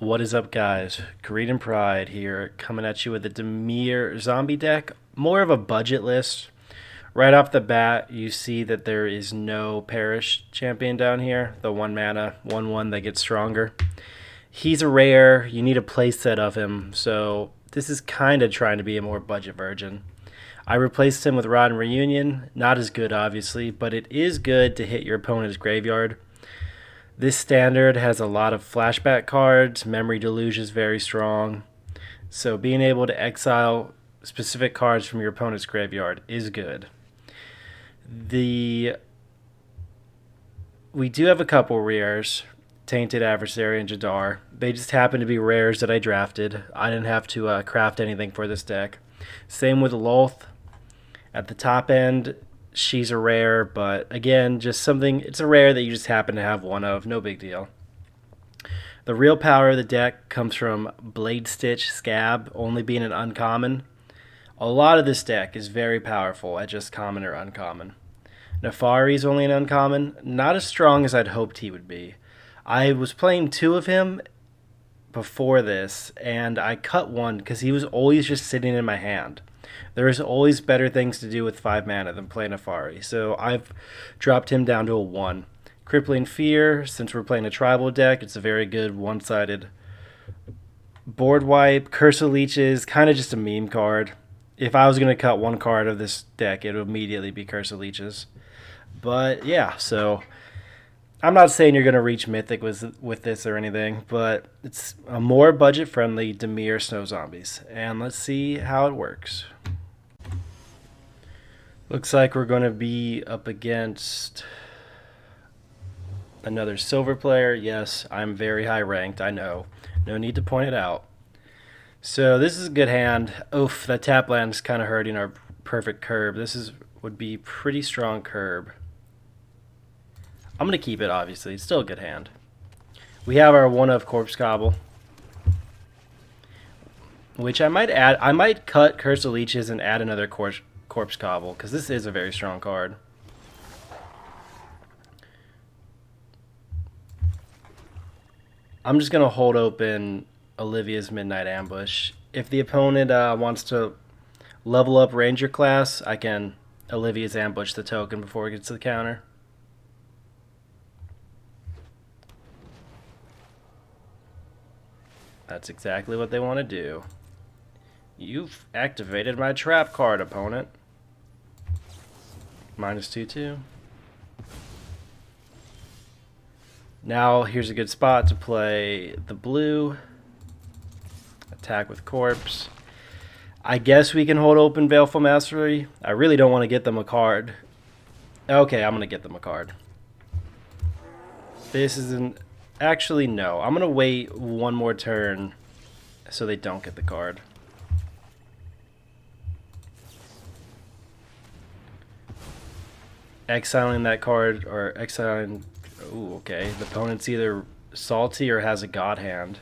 What is up, guys? Greed and Pride here, coming at you with a Dimir zombie deck. More of a budget list. Right off the bat, you see that there is no Parish champion down here. The 1 mana, 1/1 that gets stronger. He's a rare. You need a playset of him, so this is kind of trying to be a more budget version. I replaced him with Rod and Reunion. Not as good, obviously, but it is good to hit your opponent's graveyard. This standard has a lot of flashback cards. Memory Deluge is very strong. So being able to exile specific cards from your opponent's graveyard is good. We do have a couple rares, Tainted Adversary and Jadar. They just happen to be rares that I drafted. I didn't have to craft anything for this deck. Same with Lolth. At the top end, she's a rare, but again, just something, it's a rare that you just happen to have one of, no big deal. The real power of the deck comes from Blade Stitch Scab only being an uncommon. A lot of this deck is very powerful at just common or uncommon. Nefari is only an uncommon, not as strong as I'd hoped he would be. I was playing two of him before this, and I cut one because he was always just sitting in my hand. There is always better things to do with 5 mana than play Nefari, so I've dropped him down to a 1. Crippling Fear, since we're playing a tribal deck, it's a very good one-sided board wipe. Curse of Leeches, kind of just a meme card. If I was going to cut one card of this deck, it would immediately be Curse of Leeches. But yeah, so I'm not saying you're going to reach Mythic with this or anything, but it's a more budget-friendly Dimir Snow Zombies. And let's see how it works. Looks like we're going to be up against another silver player. Yes, I'm very high ranked, I know. No need to point it out. So this is a good hand. Oof, that tap land is kind of hurting our perfect curb. Would be pretty strong curb. I'm going to keep it, obviously. It's still a good hand. We have our one of Corpse Cobble, which I might add. I might cut Curse of Leeches and add another Corpse Cobble, because this is a very strong card. I'm just going to hold open Olivia's Midnight Ambush. If the opponent wants to level up Ranger class, I can Olivia's Ambush the token before it gets to the counter. That's exactly what they want to do. You've activated my trap card, opponent. -2/2. Now here's a good spot to play the blue. Attack with Corpse. I guess we can hold open Baleful Mastery. I really don't want to get them a card. Okay, I'm going to get them a card. This isn't... Actually, no. I'm going to wait one more turn so they don't get the card. Exiling that card, or exiling... Ooh, okay. The opponent's either salty or has a god hand.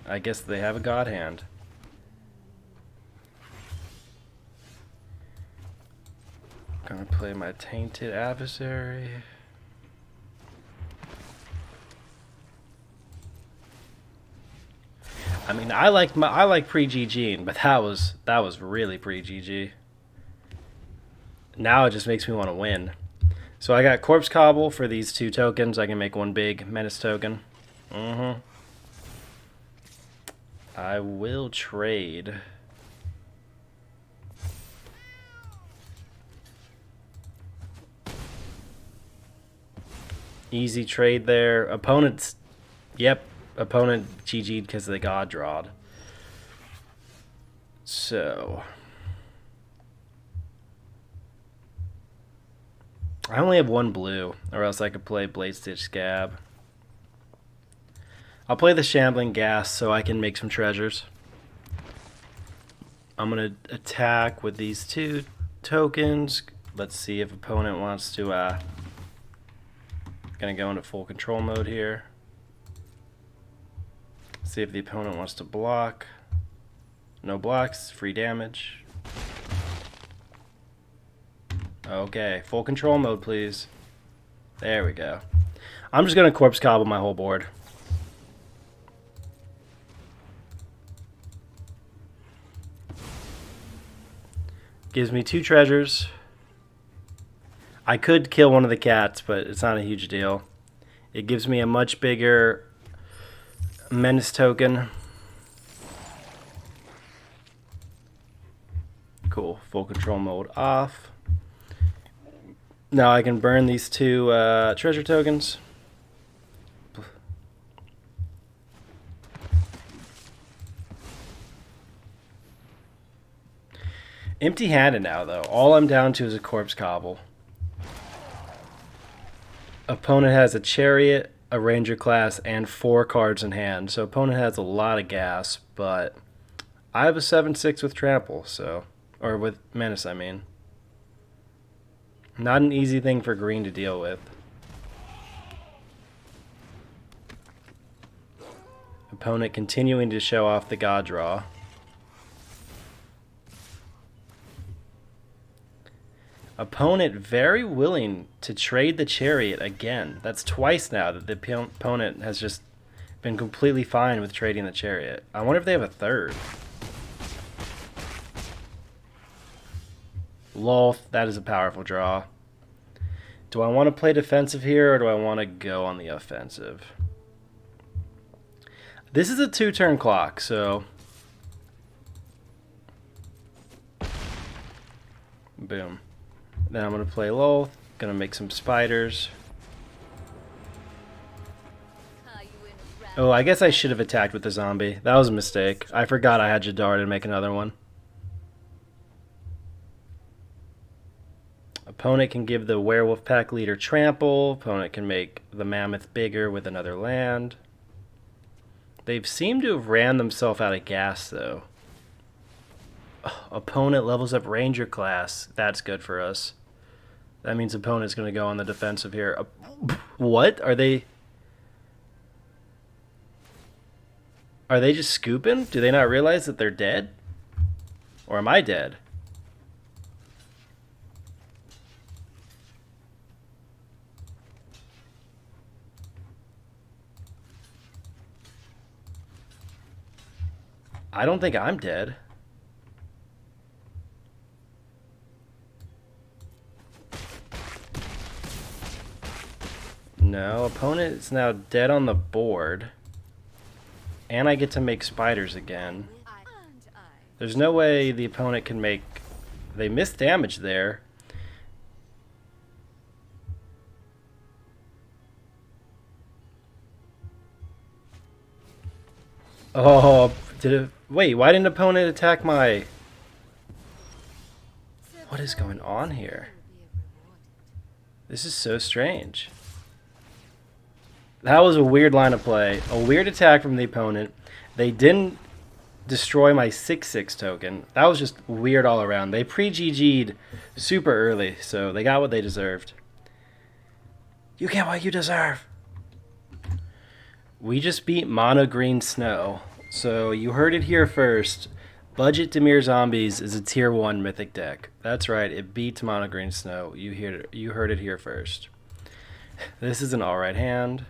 I guess they have a god hand. Gonna play my Tainted Adversary. I mean, I like pre-GGing, but that was really pre-GG. Now it just makes me want to win. So I got Corpse Cobble for these 2 tokens. I can make one big Menace token. I will trade. Easy trade there. Opponent's... Yep. Opponent GG'd because they god drawed. So... I only have 1 blue, or else I could play Blade Stitch Scab. I'll play the Shambling Gas so I can make some treasures. I'm going to attack with these 2 tokens. Let's see if opponent wants to... Going to go into full control mode here. See if the opponent wants to block. No blocks, free damage. Okay, full control mode, please. There we go. I'm just going to Corpse Cobble my whole board. Gives me 2 treasures. I could kill one of the cats, but it's not a huge deal. It gives me a much bigger menace token. Cool. Full control mode off. Now I can burn these 2 treasure tokens. Empty-handed now, though. All I'm down to is a corpse cobble. Opponent has a chariot, a ranger class, and 4 cards in hand. So opponent has a lot of gas, but I have a 7/6 with trample, so, or with menace, I mean. Not an easy thing for green to deal with. Opponent continuing to show off the god draw. Opponent very willing to trade the chariot again. That's twice now that the opponent has just been completely fine with trading the chariot. I wonder if they have a third. Lol, that is a powerful draw. Do I want to play defensive here, or do I want to go on the offensive? This is a 2-turn clock, so... Boom. Then I'm going to play Lolth. Going to make some spiders. Oh, I guess I should have attacked with the zombie. That was a mistake. I forgot I had Jadar to make another one. Opponent can give the werewolf pack leader trample. Opponent can make the mammoth bigger with another land. They've seemed to have ran themselves out of gas, though. Opponent levels up ranger class. That's good for us. That means opponent's going to go on the defensive here. What? Are they just scooping? Do they not realize that they're dead? Or am I dead? I don't think I'm dead. No, opponent is now dead on the board. And I get to make spiders again. There's no way the opponent can make... They missed damage there. Oh, did it... Wait, why didn't opponent attack my... What is going on here? This is so strange. That was a weird line of play. A weird attack from the opponent. They didn't destroy my 6/6 token. That was just weird all around. They pre-GG'd super early, so they got what they deserved. You get what you deserve. We just beat Mono Green Snow. So you heard it here first. Budget Dimir Zombies is a tier 1 mythic deck. That's right, it beats Mono Green Snow. You heard it here first. This is an alright hand.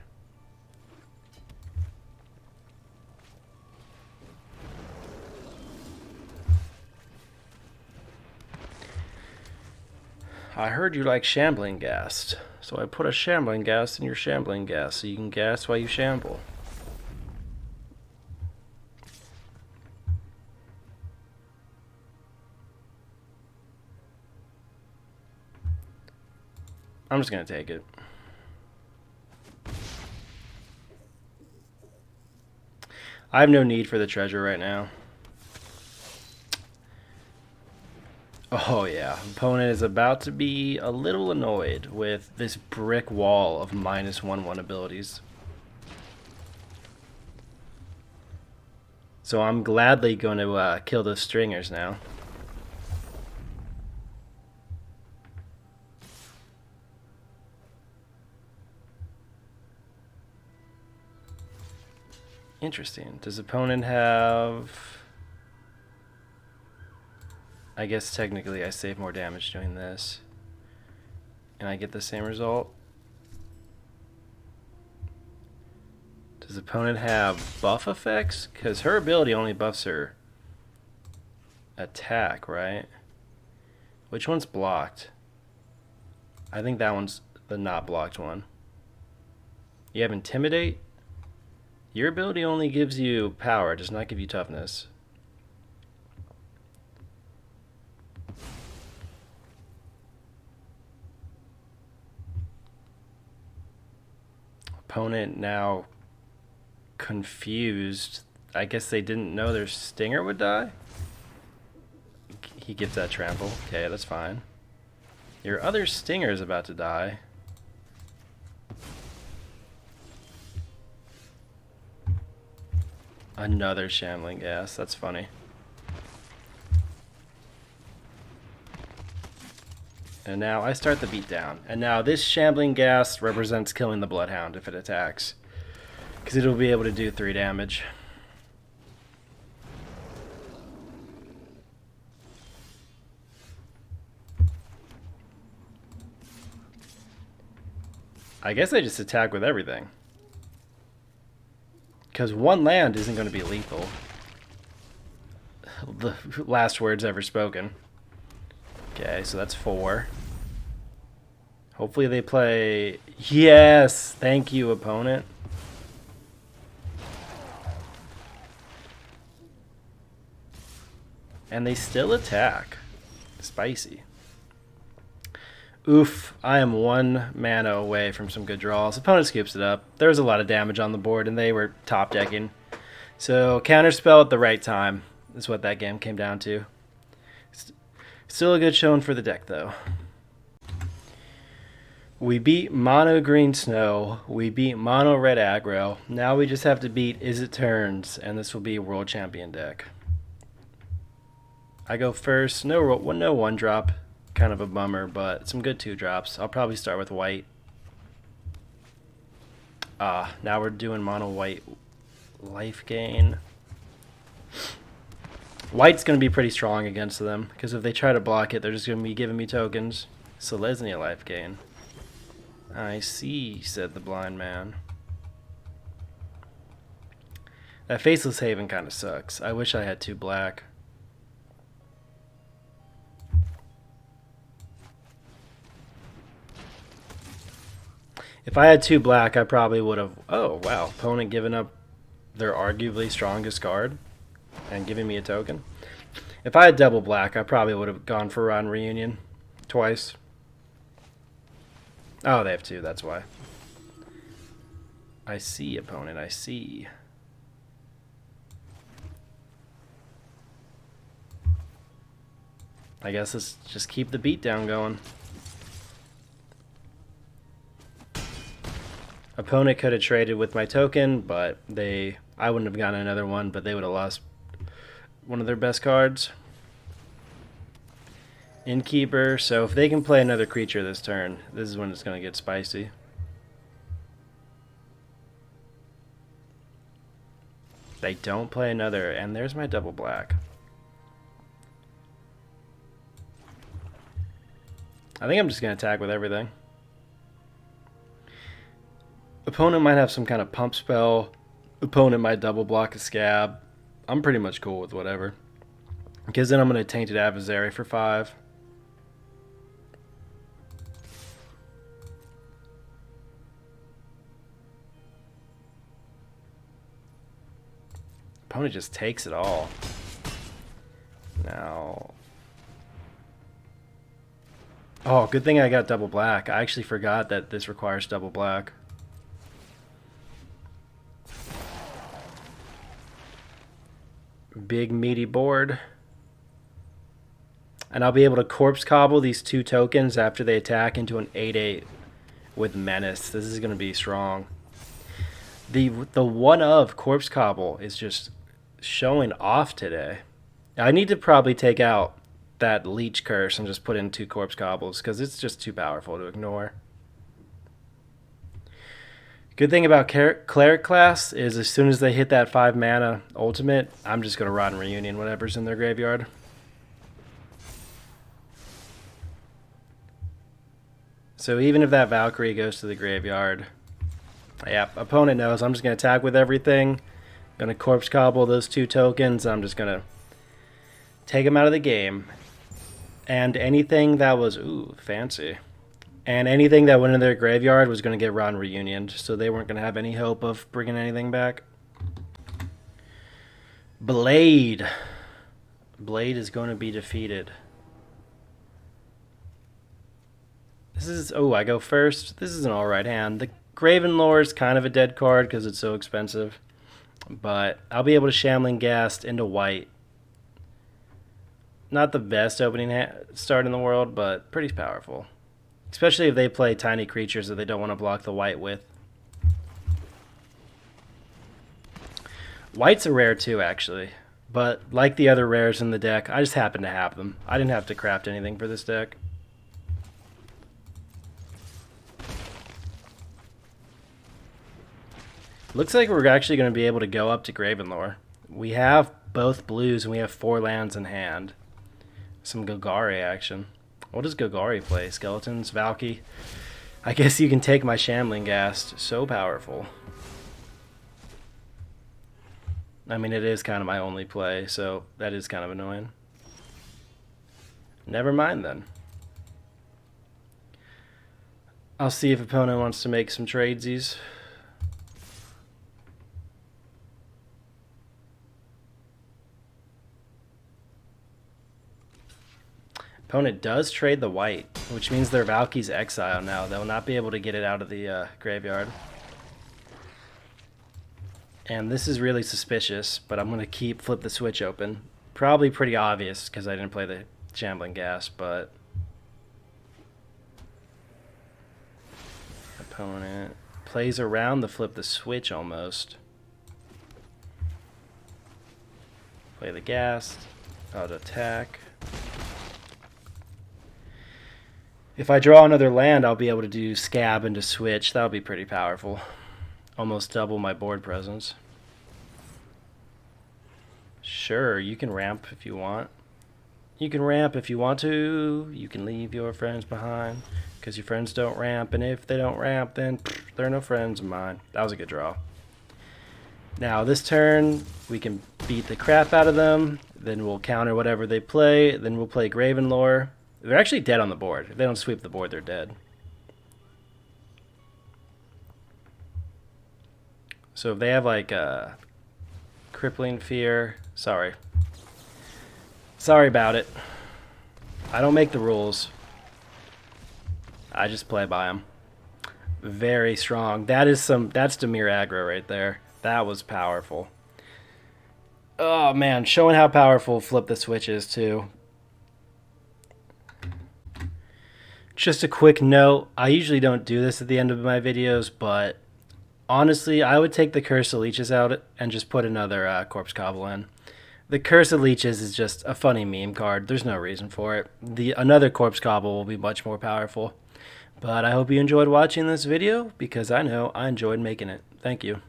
I heard you like shambling gas, so I put a shambling gas in your shambling gas so you can gas while you shamble. I'm just gonna take it. I have no need for the treasure right now. Oh yeah, opponent is about to be a little annoyed with this brick wall of -1/1 abilities. So I'm gladly going to kill those stringers now. Interesting. Does opponent have... I guess technically I save more damage doing this. And I get the same result. Does opponent have buff effects? Because her ability only buffs her attack, right? Which one's blocked? I think that one's the not blocked one. You have Intimidate. Your ability only gives you power, it does not give you toughness. Opponent now confused. I guess they didn't know their Stinger would die. He gets that trample. Okay, that's fine. Your other Stinger is about to die. Another Shambling Gas. That's funny. And now I start the beatdown. And now this Shambling Gas represents killing the Bloodhound if it attacks. Because it'll be able to do 3 damage. I guess I just attack with everything. Because 1 land isn't going to be lethal. The last words ever spoken. Okay, so that's 4. Hopefully they play... Yes! Thank you, opponent. And they still attack. Spicy. Oof, I am 1 mana away from some good draws. Opponent scoops it up. There was a lot of damage on the board, and they were top decking. So, counterspell at the right time is what that game came down to. Still a good showing for the deck, though. We beat Mono Green Snow. We beat Mono Red Aggro. Now we just have to beat Izzet Turns, and this will be a World Champion deck. I go first. No 1-drop. Kind of a bummer, but some good 2-drops. I'll probably start with white. Now we're doing mono white life gain. White's going to be pretty strong against them, because if they try to block it, they're just going to be giving me tokens. Selesnya life gain. I see, said the blind man. That Faceless Haven kind of sucks. I wish I had 2 black. If I had 2 black, I probably would have... Oh, wow. Opponent giving up their arguably strongest card and giving me a token. If I had double black, I probably would have gone for Rotten Reunion twice. Oh, they have 2. That's why. I see, opponent. I see. I guess let's just keep the beatdown going. Opponent could have traded with my token, but I wouldn't have gotten another one, but they would have lost one of their best cards. Innkeeper, so if they can play another creature this turn, this is when it's going to get spicy. They don't play another, and there's my double black. I think I'm just going to attack with everything. Opponent might have some kind of pump spell. Opponent might double block a scab. I'm pretty much cool with whatever. Because then I'm going to Tainted Adversary for 5. Opponent just takes it all. Now... Oh, good thing I got double black. I actually forgot that this requires double black. Big meaty board. And I'll be able to corpse cobble these 2 tokens after they attack into an 8/8 with Menace. This is going to be strong. The one of corpse cobble is just showing off today. I need to probably take out that leech curse and just put in 2 corpse cobbles because it's just too powerful to ignore. Good thing about Cleric class is as soon as they hit that 5 mana ultimate, I'm just going to Rotten Reunion whatever's in their graveyard. So even if that Valkyrie goes to the graveyard, yeah, opponent knows I'm just going to attack with everything. Going to corpse cobble those 2 tokens. I'm just going to take them out of the game. And anything that was, ooh, fancy. And anything that went in their graveyard was going to get Ron reunioned, so they weren't going to have any hope of bringing anything back. Blade. Blade is going to be defeated. This is, oh, I go first. This is an alright hand. The Graven Lore is kind of a dead card because it's so expensive. But I'll be able to Shambling Ghast into white. Not the best opening start in the world, but pretty powerful. Especially if they play tiny creatures that they don't want to block the white with. White's a rare too, actually. But like the other rares in the deck, I just happen to have them. I didn't have to craft anything for this deck. Looks like we're actually going to be able to go up to Gravenlore. We have both blues and we have 4 lands in hand. Some Golgari action. What does Golgari play? Skeletons? Valky? I guess you can take my Shambling Ghast. So powerful. I mean, it is kind of my only play, so that is kind of annoying. Never mind then. I'll see if opponent wants to make some tradesies. Opponent does trade the white, which means their Valky's exile now. They'll not be able to get it out of the graveyard. And this is really suspicious, but I'm going to flip the switch open. Probably pretty obvious because I didn't play the Shambling Ghast, but... Opponent plays around the flip the switch almost. Play the Ghast. Auto attack. If I draw another land, I'll be able to do Scab into Switch. That'll be pretty powerful. Almost double my board presence. Sure, you can ramp if you want. You can ramp if you want to. You can leave your friends behind. Because your friends don't ramp. And if they don't ramp, then they're no friends of mine. That was a good draw. Now, this turn, we can beat the crap out of them. Then we'll counter whatever they play. Then we'll play Gravenlore. They're actually dead on the board. If they don't sweep the board, they're dead. So if they have like a Crippling Fear, sorry about it. I don't make the rules. I just play by them. Very strong. That's Dimir aggro right there. That was powerful. Oh man, showing how powerful flip the switch is too. Just a quick note, I usually don't do this at the end of my videos, but honestly, I would take the Curse of Leeches out and just put another Corpse Cobble in. The Curse of Leeches is just a funny meme card. There's no reason for it. Another Corpse Cobble will be much more powerful. But I hope you enjoyed watching this video, because I know I enjoyed making it. Thank you.